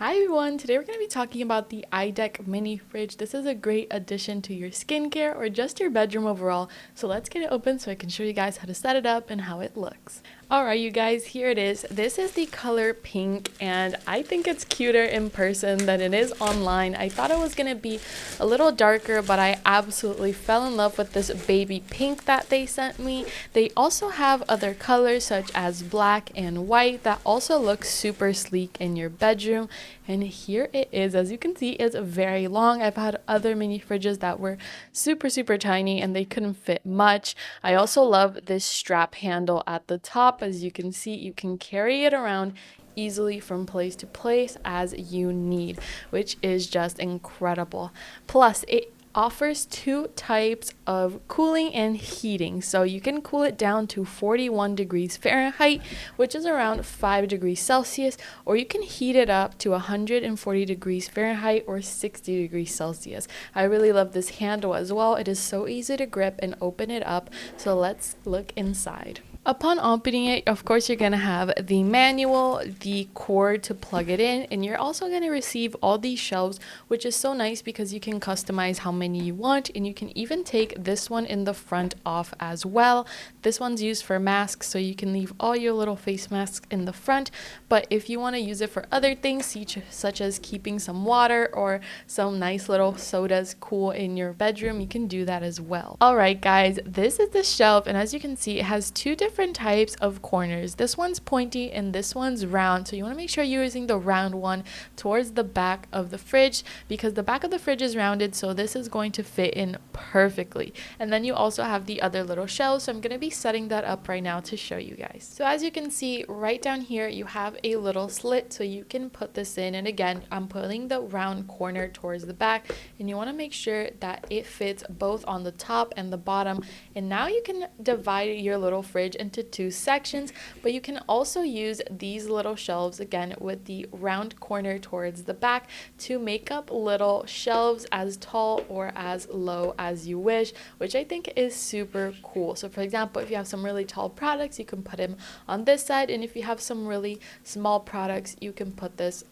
Hi everyone, today we're going to be talking about the Aidek mini fridge. This is a great addition to your skincare or just your bedroom overall. So let's get it open so I can show you guys how to set it up and how it looks. Alright you guys, here it is. This is the color pink and I think it's cuter in person than it is online. I thought it was going to be a little darker, but I absolutely fell in love with this baby pink that they sent me. They also have other colors such as black and white that also look super sleek in your bedroom. And here it is. As you can see, it's very long. I've had other mini fridges that were super tiny and they couldn't fit much. I also love this strap handle at the top. As you can see, you can carry it around easily from place to place as you need, which is just incredible. Plus, it offers two types of cooling and heating. So you can cool it down to 41 degrees Fahrenheit, which is around 5 degrees Celsius, or you can heat it up to 140 degrees Fahrenheit or 60 degrees Celsius. I really love this handle as well. It is so easy to grip and open it up. So let's look inside. Upon opening it, of course, you're going to have the manual, the cord to plug it in, and you're also going to receive all these shelves, which is so nice because you can customize how many you want, and you can even take this one in the front off as well. This one's used for masks, so you can leave all your little face masks in the front, but if you want to use it for other things, such as keeping some water or some nice little sodas cool in your bedroom, you can do that as well. Alright guys, this is the shelf, and as you can see, it has two different types of corners. This one's pointy and this one's round, so you want to make sure you're using the round one towards the back of the fridge because the back of the fridge is rounded, so this is going to fit in perfectly. And then you also have the other little shelves, so I'm going to be setting that up right now to show you guys. So as you can see right down here, you have a little slit so you can put this in, and again, I'm putting the round corner towards the back, and you want to make sure that it fits both on the top and the bottom. And now you can divide your little fridge into two sections, but you can also use these little shelves again with the round corner towards the back to make up little shelves as tall or as low as you wish, which I think is super cool. So for example, if you have some really tall products, you can put them on this side, and if you have some really small products, you can put this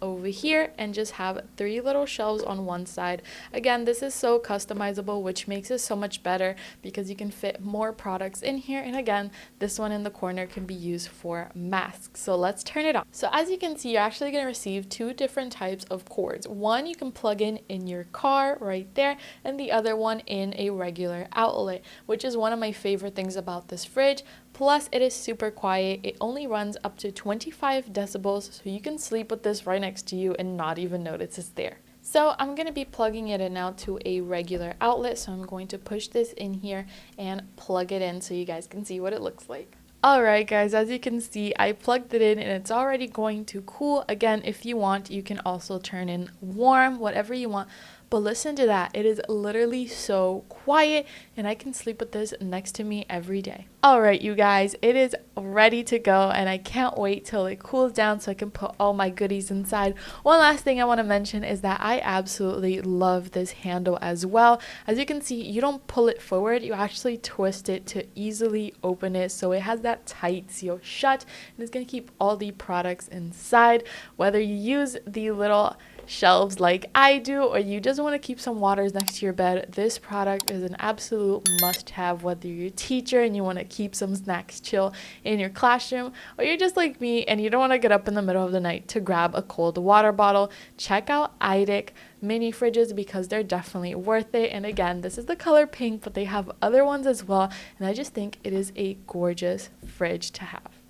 over here and just have three little shelves on one side. Again, this is so customizable, which makes it so much better because you can fit more products in here. And again, this one in the corner can be used for masks. So let's turn it on. So as you can see, you're actually going to receive two different types of cords. One you can plug in your car right there, and the other one in a regular outlet, which is one of my favorite things about this fridge. Plus, it is super quiet. It only runs up to 25 decibels, so you can sleep with this right next to you and not even notice it's there. So I'm going to be plugging it in now to a regular outlet, so I'm going to push this in here and plug it in so you guys can see what it looks like. Alright guys, as you can see, I plugged it in and it's already going to cool. Again, if you want, you can also turn in warm, whatever you want. But listen to that, it is literally so quiet and I can sleep with this next to me every day. Alright you guys, it is ready to go and I can't wait till it cools down so I can put all my goodies inside. One last thing I want to mention is that I absolutely love this handle as well. As you can see, you don't pull it forward, you actually twist it to easily open it, so it has that tight seal shut and it's going to keep all the products inside. Whether you use the little shelves like I do, or you just want to keep some waters next to your bed, this product is an absolute must-have. Whether you're a teacher and you want to keep some snacks chill in your classroom, or you're just like me and you don't want to get up in the middle of the night to grab a cold water bottle, check out Aidek mini fridges because they're definitely worth it. And again, this is the color pink, but they have other ones as well, and I just think it is a gorgeous fridge to have.